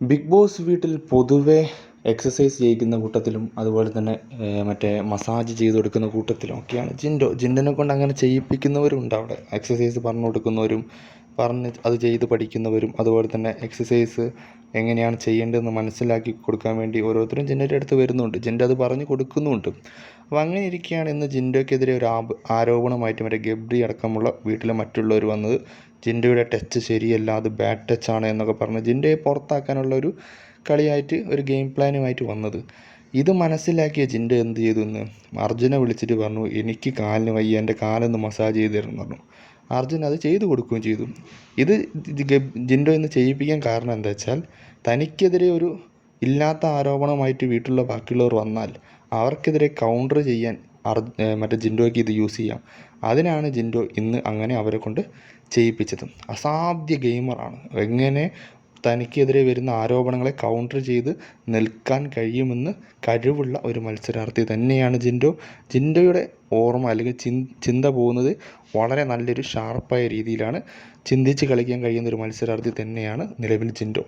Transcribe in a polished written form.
Big boss വീട്ടിൽ പൊതുവെ exercise ചെയ്യിക്കുന്ന കൂട്ടത്തിലും അതുപോലെ തന്നെ മറ്റേ മസാജ് ചെയ്ത് കൊടുക്കുന്ന കൂട്ടത്തിലും ഒക്കെയാണ് ജിൻഡോനെ കൊണ്ട് അങ്ങനെ ചെയ്യിപ്പിക്കുന്നവരുണ്ട് അവിടെ. എക്സസൈസ് പറഞ്ഞു കൊടുക്കുന്നവരും പറഞ്ഞ് അത് ചെയ്ത് പഠിക്കുന്നവരും അതുപോലെ തന്നെ എക്സസൈസ് എങ്ങനെയാണ് ചെയ്യേണ്ടതെന്ന് മനസ്സിലാക്കി കൊടുക്കാൻ വേണ്ടി ഓരോരുത്തരും ജിൻഡോയുടെ അടുത്ത് വരുന്നുണ്ട്. ജിൻഡോ അത് പറഞ്ഞു കൊടുക്കുന്നുമുണ്ട്. അപ്പോൾ അങ്ങനെ ഇരിക്കുകയാണ് ഇന്ന് ജിൻഡോയ്ക്കെതിരെ ഒരു ആരോപണമായിട്ട് മറ്റേ ഗബ്രി അടക്കമുള്ള വീട്ടിലെ മറ്റുള്ളവർ വന്നത്. ജിൻഡോയുടെ ടച്ച് ശരിയല്ല, അത് ബാഡ് ടച്ചാണ് എന്നൊക്കെ പറഞ്ഞ് ജിൻഡോയെ പുറത്താക്കാനുള്ള ഒരു കളിയായിട്ട് ഒരു ഗെയിം പ്ലാനുമായിട്ട് വന്നത്. ഇത് മനസ്സിലാക്കിയ ജിൻഡോ എന്ത് ചെയ്തു, ഇന്ന് അർജുനെ വിളിച്ചിട്ട് പറഞ്ഞു എനിക്ക് കാലിന് വയ്യ, എൻ്റെ കാലൊന്ന് മസാജ് ചെയ്ത് തരണം എന്ന് പറഞ്ഞു. അർജുൻ അത് ചെയ്തു കൊടുക്കുകയും ചെയ്തു. ഇത് ജിൻഡോ ഇന്ന് ചെയ്യിപ്പിക്കാൻ കാരണം എന്താ വെച്ചാൽ, തനിക്കെതിരെ ഒരു ഇല്ലാത്ത ആരോപണമായിട്ട് വീട്ടിലുള്ള ബാക്കിയുള്ളവർ വന്നാൽ അവർക്കെതിരെ കൗണ്ടർ ചെയ്യാൻ മറ്റേ ജിൻഡോയ്ക്ക് ഇത് യൂസ് ചെയ്യാം. അതിനാണ് ജിൻഡോ ഇന്ന് അങ്ങനെ അവരെ കൊണ്ട് ചെയ്യിപ്പിച്ചത്. അസാധ്യ ഗെയിമറാണ്. എങ്ങനെ തനിക്കെതിരെ വരുന്ന ആരോപണങ്ങളെ കൗണ്ടർ ചെയ്ത് നിൽക്കാൻ കഴിയുമെന്ന് കഴിവുള്ള ഒരു മത്സരാർത്ഥി തന്നെയാണ് ജിൻഡോ. ജിൻഡോയുടെ ഓർമ്മ അല്ലെങ്കിൽ ചിന്ത പോകുന്നത് വളരെ നല്ലൊരു ഷാർപ്പായ രീതിയിലാണ്. ചിന്തിച്ച് കളിക്കാൻ കഴിയുന്ന ഒരു മത്സരാർത്ഥി തന്നെയാണ് നിലവിൽ ജിൻഡോ.